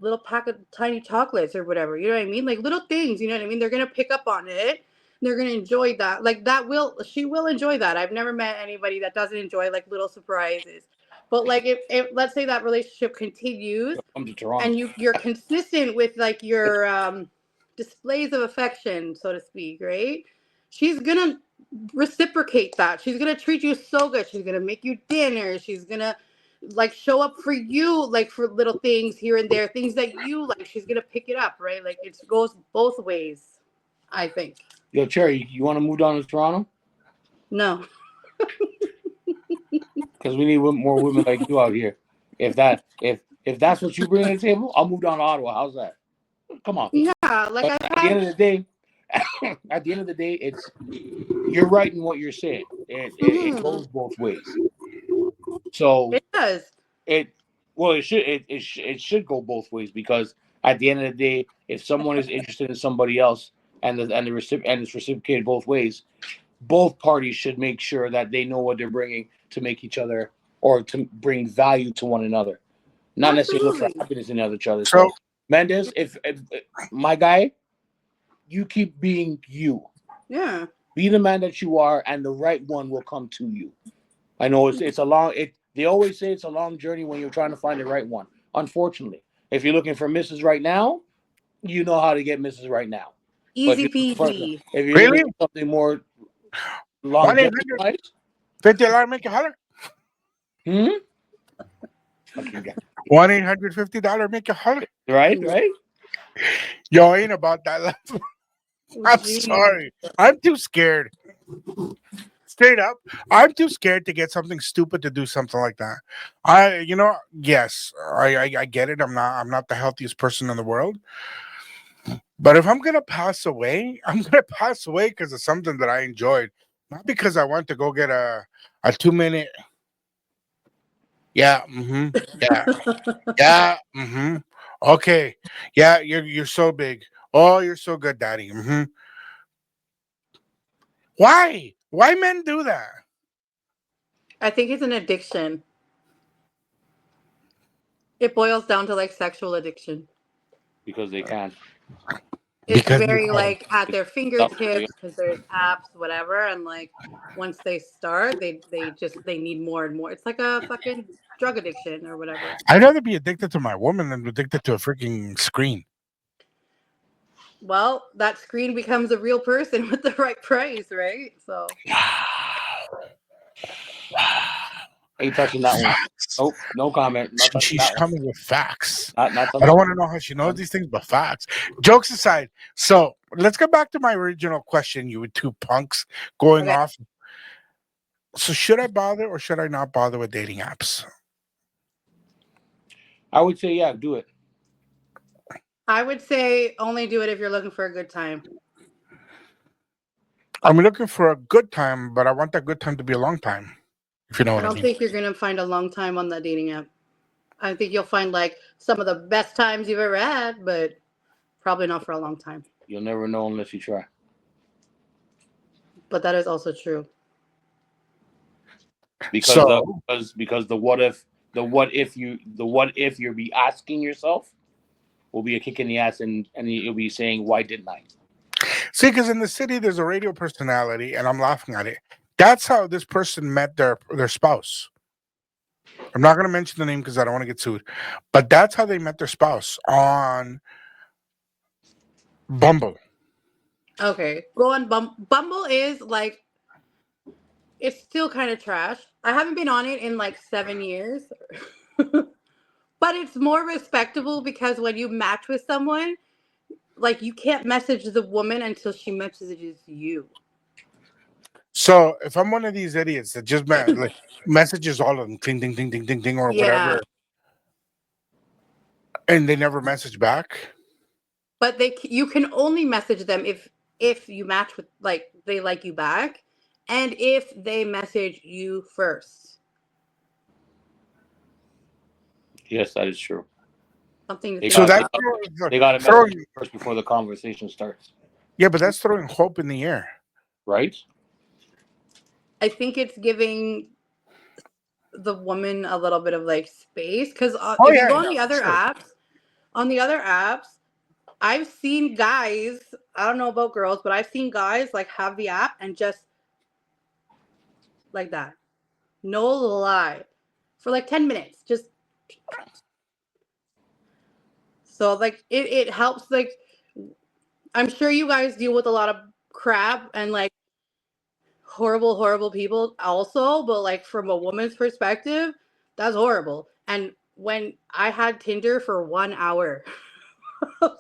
C: little pack of tiny chocolates or whatever, you know what I mean, like little things, you know what I mean, they're gonna pick up on it, they're gonna enjoy that, like that will she will enjoy that. I've never met anybody that doesn't enjoy like little surprises, but like if let's say that relationship continues
A: Come to Toronto.
C: and you're consistent with like your displays of affection, so to speak, right? She's gonna reciprocate that. She's gonna treat you so good. She's gonna make you dinner. She's gonna like show up for you, like for little things here and there, things that you like. She's gonna pick it up, right? Like it goes both ways, I think.
A: Yo, Cherry, you want to move down to Toronto?
C: No,
A: Because we need more women like you out here. If that's what you bring to the table, I'll move down to Ottawa. How's that? Come on.
C: yeah, like
A: But
C: I've
A: at the
C: had.
A: end of the day, at the end of the day, it's you're right in what you're saying. It
C: Mhm,
A: goes both ways. So
C: it does.
A: it well it should go both ways because at the end of the day, if someone is interested in somebody else and it's reciprocated both ways, both parties should make sure that they know what they're bringing to make each other or to bring value to one another, not necessarily look for
C: Absolutely.
A: happiness in each other.
B: so
A: So Mendez, if my guy, you keep being you.
C: Yeah.
A: Be the man that you are, and the right one will come to you. I know it's a long it. They always say it's a long journey when you're trying to find the right one. Unfortunately, if you're looking for Mrs. Right now, you know how to get Mrs. Right now. But
C: Easy peasy.
A: if you're looking
B: really,
A: for something more
B: 1-800-50
A: longevity wise,
B: make a holler.
A: hmm? Fucking guy.
B: 1-800-50 make a holler.
A: Right.
B: Yo, ain't about that level.
C: Oh,
B: I'm
C: geez.
B: sorry. I'm too scared. Straight up, I'm too scared to get something stupid to do something like that. Yes, I get it. I'm not the healthiest person in the world. But if I'm gonna pass away, I'm gonna pass away because of something that I enjoyed, not because I want to go get a 2 minute. Yeah, yeah, yeah, okay, yeah. You're so big. Oh, you're so good, daddy. Why men do that?
C: I think it's an addiction. It boils down to like sexual addiction.
A: Because they can.
C: It's
B: Because they
C: very
B: can.
C: like at their
A: That's what
C: fingertips because there's apps, whatever, and like once they start, they need more and more. It's like a fucking drug addiction or whatever.
B: I'd rather be addicted to my woman than addicted to a freaking screen.
C: well, that screen becomes a real person with the right price, right? So
A: Ain't touching that one.
B: Facts.
A: Nope, no comment. Not touching
B: She's
A: that one.
B: coming with facts.
A: Not
B: I don't
A: something.
B: want to know how she knows these things, but facts. Jokes aside, so let's get back to my original question. You two punks going
C: okay.
B: off. So should I bother or should I not bother with dating apps?
A: I would say, yeah, do it.
C: I would say only do it if you're looking for a good time.
B: I'm looking for a good time, but I want that good time to be a long time. If you know
C: I
B: what I
C: don't
B: mean.
C: think you're gonna find a long time on that dating app. I think you'll find like some of the best times you've ever had, but probably not for a long time.
A: You'll never know unless you try.
C: But that is also true.
A: Because
B: So
A: the what if you'll be asking yourself will be a kick in the ass, and you'll be saying, why didn't I?
B: see, because in the city there's a radio personality, and I'm laughing at it. That's how this person met their spouse. I'm not going to mention the name because I don't want to get sued, but that's how they met their spouse on Bumble.
C: Okay, go on. Bumble is like it's still kind of trash. I haven't been on it in like 7 years, but it's more respectable because when you match with someone, like you can't message the woman until she messages you.
B: So if I'm one of these idiots that just like, messages all of them, ding, ding, ding, ding, ding, ding, or
C: Yeah,
B: whatever, and they never message back.
C: but you can only message them if you match with like they like you back, and if they message you first.
A: Yes, that is true.
C: Something to
A: They
C: think
B: So
A: got
B: that's
C: about.
A: they got to message
B: throwing,
A: first before the conversation starts,
B: yeah, but that's throwing hope in the air.
A: right?
C: I think it's giving the woman a little bit of like space because
B: Oh
C: if you
B: yeah,
C: go
B: yeah, for sure.
C: on the other apps, I've seen guys. I don't know about girls, but I've seen guys like have the app and just like that, no lie, for like 10 minutes, just so like it helps. Like I'm sure you guys deal with a lot of crap and like horrible people also, but like from a woman's perspective, that's horrible. And when I had Tinder for 1 hour,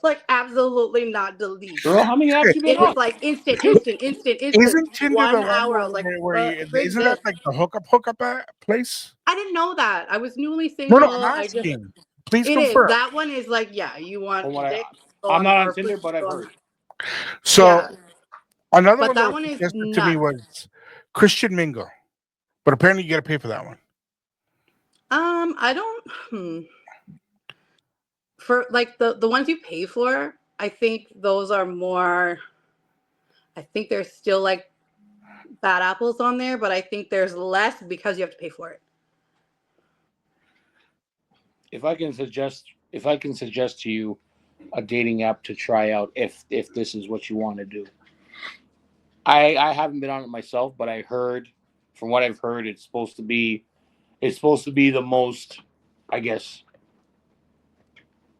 C: like absolutely not delete.
A: Girl, how many apps you been
C: It was
A: on?
C: like instant.
B: Isn't Tinder the
C: One
B: one
C: hour. I was like,
B: where you,
C: frig
B: isn't that
C: this.
B: like the hookup place?
C: I didn't know that. I was newly
B: No, I'm
C: single. I just
B: asking. Please
C: it is.
B: confirm.
C: That one is like, yeah, you
A: From
C: want
A: what
C: dick, go
A: I'm
C: on
A: not on
C: or
A: Tinder,
C: pussy,
A: but I've
C: go on.
A: heard.
B: So
C: Yeah.
B: another
C: But
B: one that
C: that
B: was
C: one is
B: suggested to me
C: nuts.
B: was Christian Mingle, but apparently you got to pay for that one.
C: I don't for like the ones you pay for, I think those are more I think there's still like bad apples on there, but I think there's less because you have to pay for it.
A: If I can suggest to you a dating app to try out, if this is what you want to do. I haven't been on it myself, but from what I've heard, it's supposed to be the most, I guess,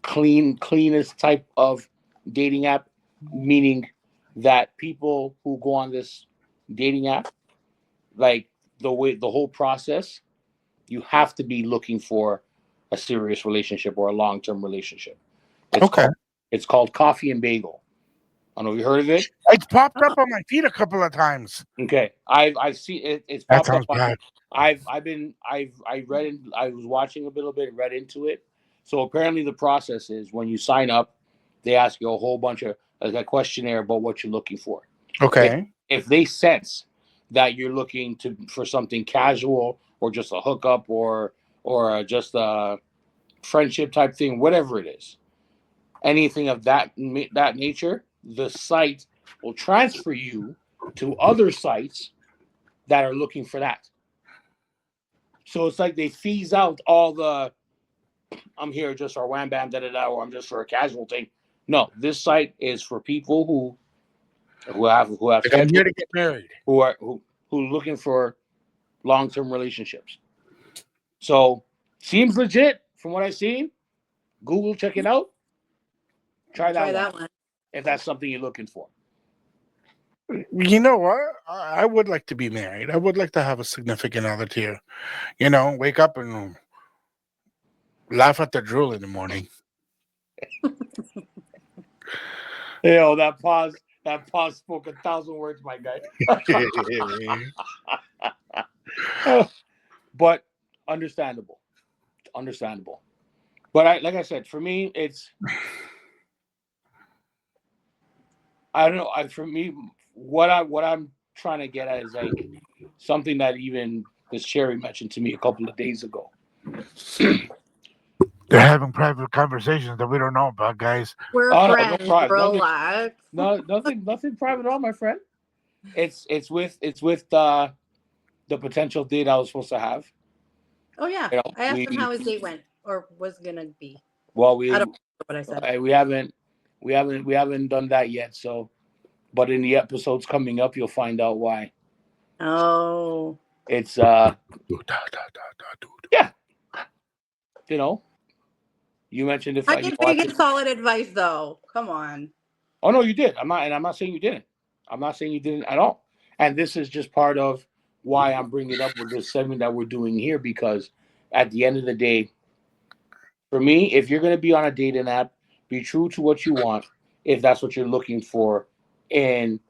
A: cleanest type of dating app, meaning that people who go on this dating app, like the whole process, you have to be looking for a serious relationship or a long-term relationship. It's
B: Okay.
A: called it's called Coffee and Bagel. I don't know if you heard of it.
B: It's popped up
C: Oh,
B: on my feed a couple of times.
A: Okay, I've seen it. It's
B: That
A: popped up
B: sounds
A: on.
B: bad.
A: I read it. I was watching a little bit, read into it. So apparently, the process is when you sign up, they ask you a whole bunch of like a questionnaire about what you're looking for. If
B: Okay.
A: if they sense that you're looking for something casual or just a hookup or just a friendship type thing, whatever it is, anything of that nature, the site will transfer you to other sites that are looking for that. So it's like they phase out all the I'm here just for wham bam da da da or I'm just for a casual thing. No, this site is for people who have
B: Like I'm
A: scheduled
B: here to get married.
A: who looking for long term relationships. So seems legit from what I've seen. Google, check it out. Try
C: try
A: that one.
C: that one.
A: if that's something you're looking for.
B: You know what? I would like to be married. I would like to have a significant other too. Wake up and laugh at the drool in the morning.
A: That pause spoke 1,000 words, my guy. But understandable. But like I said, for me, I don't know. For me, what I'm trying to get at is like something that even this Sherry mentioned to me a couple of days ago.
B: They're having private conversations that we don't know about, guys.
C: We're
A: Oh, no, no
C: friends.
A: problem.
C: Relax.
A: Nothing private at all, my friend. It's with the potential date I was supposed to have.
C: Oh yeah,
A: You know,
C: I asked him how his date went or was gonna be.
A: Well,
C: I don't know what I said.
A: we haven't done that yet. So, but in the episodes coming up, you'll find out why.
C: Oh,
A: It's yeah. You mentioned if
C: I did get solid advice though. Come on.
A: Oh no, you did. I'm not saying you didn't. I'm not saying you didn't at all. And this is just part of why I'm bringing it up with this segment that we're doing here, because at the end of the day, for me, if you're going to be on a dating app, be true to what you want, if that's what you're looking for, in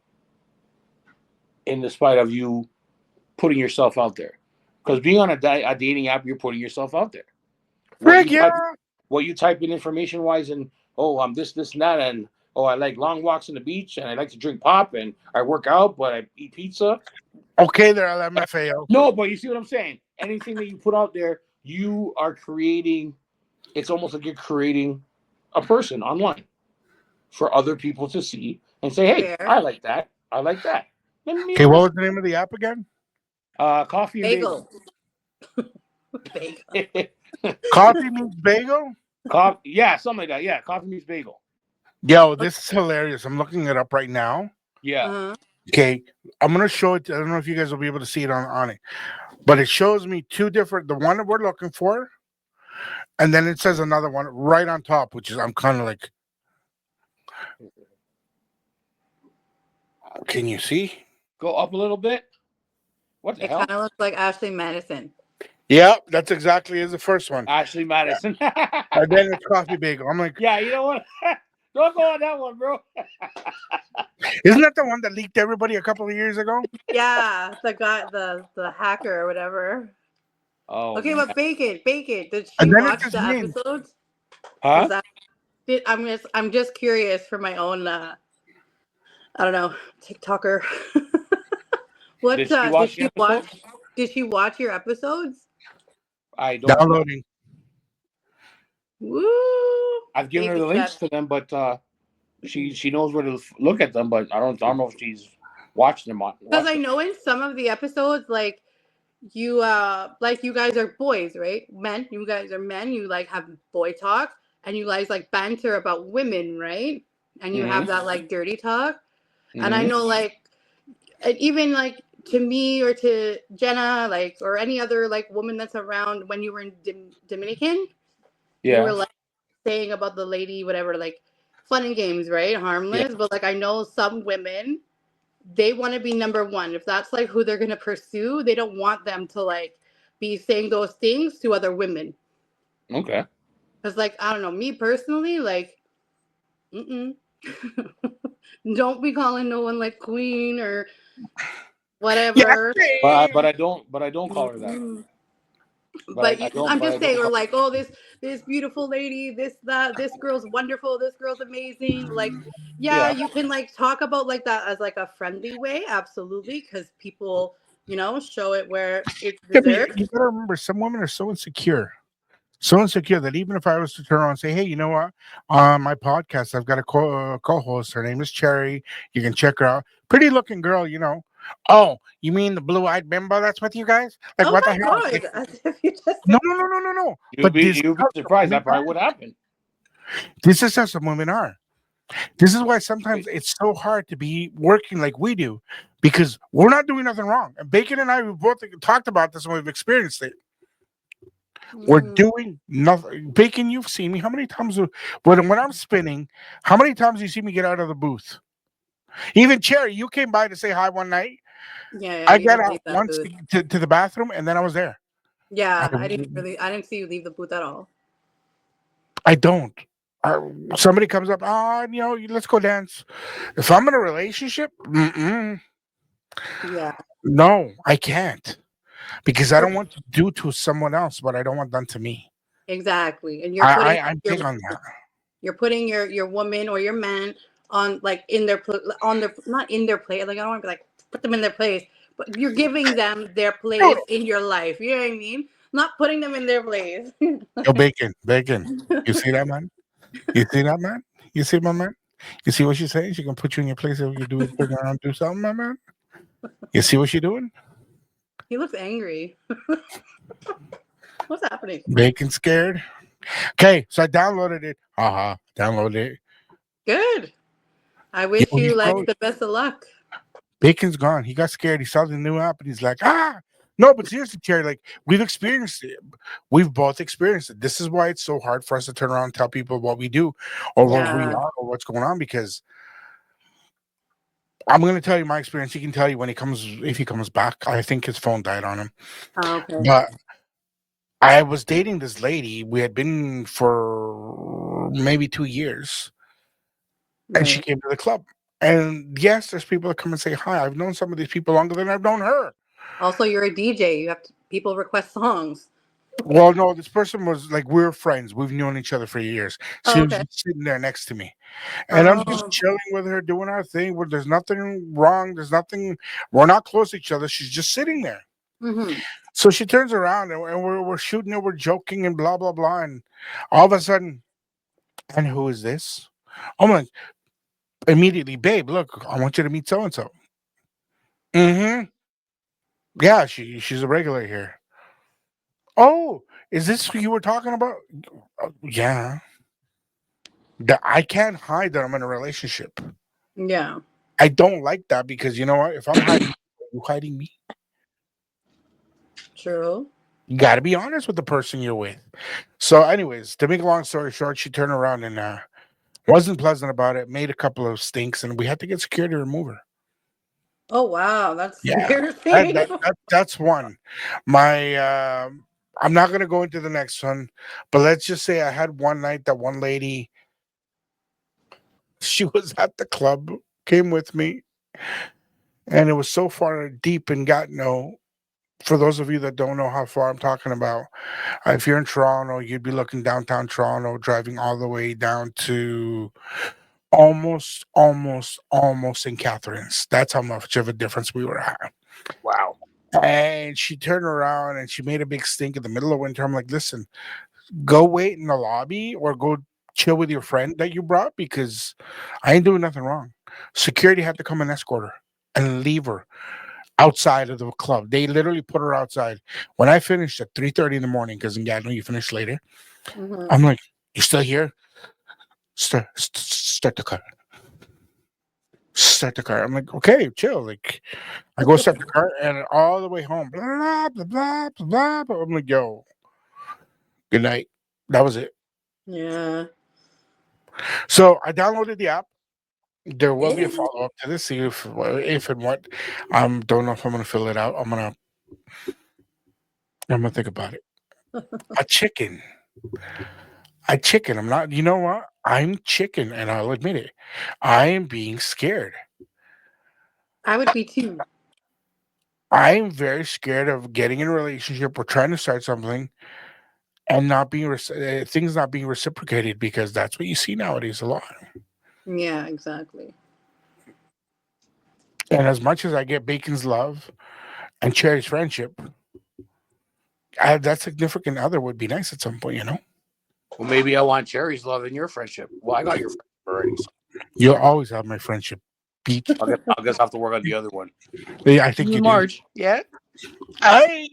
A: despite of you putting yourself out there. Because being on a dating app, you're putting yourself out there. What you type in information wise, and I'm this, and that, and I like long walks on the beach, and I like to drink pop, and I work out, but I eat pizza.
B: Okay, there, LMFAO.
A: No, but you see what I'm saying? Anything that you put out there, you are creating. It's almost like you're creating a person online for other people to see and say, "Hey, I like that. I like that."
B: Okay, what was the name of the app again?
A: Coffee and
C: Bagel.
A: Bagel.
B: Coffee means bagel?
A: Yeah, something like that. Yeah, coffee means bagel.
B: Yo, this is hilarious. I'm looking it up right now.
A: Yeah.
C: Uh-huh.
B: Okay, I'm gonna show it. I don't know if you guys will be able to see it on it, but it shows me two different. The one that we're looking for, and then it says another one right on top, which is I'm kind of like. Can you see?
A: Go up a little bit. What the hell?
C: It kind of looks like Ashley Madison.
B: Yep, that's exactly as the first one.
A: Ashley Madison.
B: And then it's coffee bagel. I'm like,
A: yeah, you know what? Don't go on that one, bro.
B: Isn't that the one that leaked everybody a couple of years ago?
C: Yeah, the guy, the hacker or whatever.
A: Oh.
C: Okay,
A: man.
C: but Bacon. Did she
B: And then
C: watch the episodes?
A: Huh?
C: I'm just curious for my own. I don't know, TikToker. What did she watch? Did she watch your episodes?
A: I don't.
B: Downloading.
C: Woo!
A: I've given her the links to them, but she knows where to look at them. But I don't know if she's watched them.
C: Because I know in some of the episodes, like you guys are boys, right? Men. You guys are men. You like have boy talk, and you guys like banter about women, right? And you have that like dirty talk. Mm-hmm. And I know like, even like to me or to Jenna, like, or any other like woman that's around, when you were in Dominican, you were like saying about the lady, whatever, like fun and games, right? Harmless. But like I know some women, they want to be number one. If that's like who they're gonna pursue, they don't want them to like be saying those things to other women.
A: Okay.
C: Because like, I don't know, me personally, like, don't be calling no one like queen or whatever.
A: But I don't call her that.
C: But I'm just saying, or like, oh, this beautiful lady, this girl's wonderful, this girl's amazing. Like, yeah, you can like talk about like that as like a friendly way, absolutely, because people, show it where it's deserved.
B: You gotta remember, some women are so insecure that even if I was to turn around and say, hey, you know what, on my podcast I've got a co-host, her name is Cherry, you can check her out, pretty looking girl, Oh, you mean the blue-eyed bimbo that's with you guys? Like,
C: oh
B: what the
C: hell?
B: Like,
C: just...
B: No.
A: You'd be surprised. That probably would happen.
B: This is how some women are. This is why sometimes it's so hard to be working like we do, because we're not doing nothing wrong. And Bacon and I, we both talked about this and we've experienced it. We're
C: Mm,
B: doing nothing. Bacon, you've seen me. How many times when I'm spinning, how many times do you see me get out of the booth? Even Cherry, you came by to say hi one night.
C: yeah,
B: I
C: you
B: got
C: don't
B: out
C: leave that
B: once
C: booth.
B: to the bathroom and then I was there. I,
C: Yeah, I didn't see you leave the booth at all.
B: I don't. I, somebody comes up, let's go dance. If I'm in a relationship,
C: Yeah,
B: no, I can't because I don't want to do to someone else what I don't want done to me.
C: exactly. And
B: I'm big on that.
C: you're putting your woman or your man on like in their on their not in their place. Like I don't want to be like put them in their place, but you're giving them their
B: No,
C: place in your life. You know what I mean? Not putting them in their place.
B: yo, bacon. You see that, man? You see that, man? You see my man? You see what she's saying? She can put you in your place if you do turn around and do something, my man. You see what she's doing?
C: He looks angry. What's happening?
B: Bacon scared. Okay, so I downloaded it. Downloaded it.
C: Good. I
B: Yo,
C: wish
B: he's
C: you like
B: froze.
C: the best of luck.
B: Bacon's gone. He got scared. He saw the new app and he's like, ah. No, but seriously, Cherry, like we've experienced it. We've both experienced it. This is why it's so hard for us to turn around and tell people what we do or what we
C: Yeah.
B: are or what's going on because I'm going to tell you my experience. He can tell you when he comes, if he comes back. I think his phone died on him.
C: Oh, okay.
B: But I was dating this lady. We had been for maybe 2 years, and she
C: Right.
B: came to the club. And yes, there's people that come and say hi. I've known some of these people longer than I've known her.
C: Also, you're a DJ. You have to, people request songs.
B: Well, no, this person was like we were friends. We've known each other for years. She
C: Oh,
B: was
C: okay.
B: just sitting there next to me, and I'm just
C: Oh.
B: chilling with her, doing our thing. Where there's nothing wrong. There's nothing. We're not close to each other. She's just sitting there.
C: Mm-hmm.
B: So she turns around and we're shooting and we're joking and blah blah blah. And all of a sudden, and who is this? I'm like, immediately, babe, look, I want you to meet so and so. Mm-hmm. Yeah, she's a regular here. Oh, is this who you were talking about? Yeah. I can't hide that I'm in a relationship.
C: Yeah.
B: I don't like that because you know what? If I'm hiding, are you hiding me?
C: True.
B: You got to be honest with the person you're with. So, anyways, to make a long story short, she turned around and wasn't pleasant about it. Made a couple of stinks, and we had to get security to remove her.
C: Oh wow, that's
B: Yeah,
C: embarrassing.
B: that's one. My I'm not gonna go into the next one, but let's just say I had one night that one lady, she was at the club, came with me, and it was so far deep in Gatineau. For those of you that don't know how far I'm talking about, if you're in Toronto, you'd be looking downtown Toronto, driving all the way down to almost St. Catharines. That's how much of a difference we were at.
A: Wow.
B: And she turned around and she made a big stink in the middle of winter. I'm like, listen, go wait in the lobby or go chill with your friend that you brought because I ain't doing nothing wrong. Security had to come and escort her and leave her outside of the club. They literally put her outside. When I finished at 3:30 in the morning, because in Gatineau you finish later,
C: Hmm.
B: I'm like, you still here? Start the car. Start the car. I'm like, okay, chill. Like, I go start the car and all the way home, blah, blah, blah, blah, blah, blah. I'm like, yo, good night. That was it.
C: Yeah.
B: So I downloaded the app. There will be a follow up to this. See if and what. Don't know if I'm gonna fill it out. I'm gonna think about it. A chicken. I chicken. I'm not. You know what? I'm chicken, and I'll admit it. I am being scared.
C: I would be too.
B: I'm very scared of getting in a relationship or trying to start something and not being things not being reciprocated because that's what you see nowadays a lot.
C: Yeah, exactly.
B: And as much as I get Bacon's love and Cherry's friendship, that significant other would be nice at some point. You know,
A: Well, maybe I want Cherry's love in your friendship. Well, I got your friendship already, so
B: you'll always have my friendship, Pete.
A: I'll guess I have to work on the other one.
B: Yeah, I think you do.
A: March. Yeah.
B: I,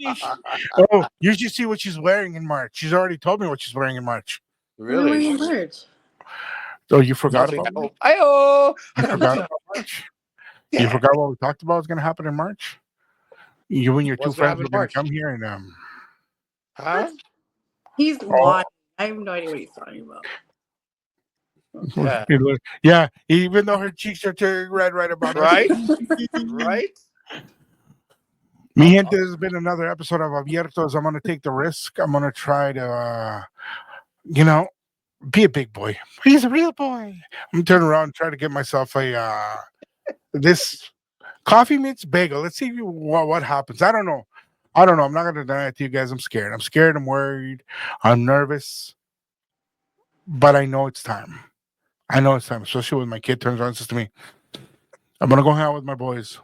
B: oh, you should see what she's wearing in March. She's already told me what she's wearing in March.
C: What are you wearing
A: Really?
C: in March?
B: Oh, you forgot
A: Nothing.
B: about March?
A: I
B: You forgot about March? You forgot what we talked about was going to happen in March? You and your two
A: What's gonna
B: friends
A: happen
B: were
A: in
B: going to
A: March?
B: come here and
A: Huh?
C: He's lying. I have no idea what he's talking about.
B: Yeah, even though her cheeks are turning red right about now.
A: Right? Right?
B: Mi gente, this has been another episode of Abiertos. I'm going to take the risk. I'm going to try to, be a big boy. He's a real boy. I'm turning around and try to get myself a this coffee meets bagel. Let's see what happens. I don't know. I'm not going to deny it to you guys. I'm scared. I'm worried. I'm nervous. But I know it's time. Especially when my kid turns around and says to me, I'm going to go hang out with my boys.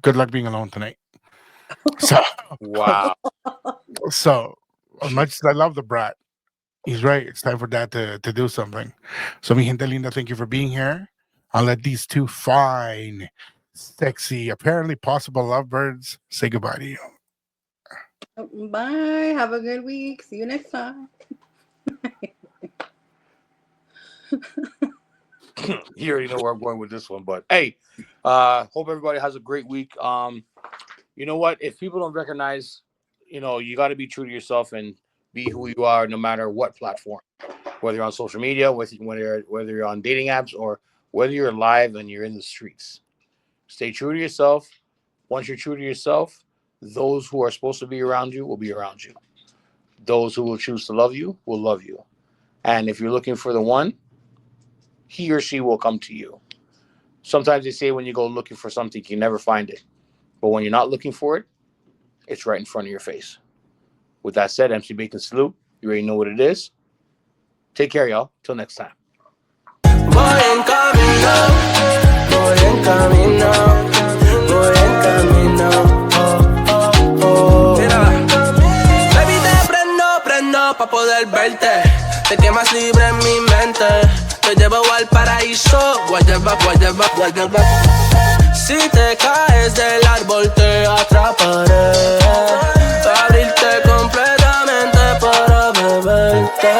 B: Good luck being alone tonight. So,
A: Wow.
B: So, as much as I love the brat, he's right. It's time for dad to do something. So, mi gente linda, thank you for being here. I'll let these two fine, sexy, apparently possible lovebirds say goodbye to you.
C: Bye. Have a good week. See you next time.
A: You already know where I'm going with this one, but hey, hope everybody has a great week. You know what? If people don't recognize, you got to be true to yourself and be who you are, no matter what platform. Whether you're on social media, whether you're on dating apps, or whether you're live and you're in the streets. Stay true to yourself. Once you're true to yourself, those who are supposed to be around you will be around you. Those who will choose to love you will love you. And if you're looking for the one, he or she will come to you. Sometimes they say when you go looking for something, you never find it. But when you're not looking for it, it's right in front of your face. With that said, MC Bacon salute. You already know what it is. Take care, y'all. Till next time.
D: Voy en camino, voy en camino, voy en camino. Mira, baby, te prendo pa' poder verte. Te quemas libre en mi mente. Te llevo al paraíso, guayaba. Si te caes del árbol te atraparé. Abrirte completamente para beberte.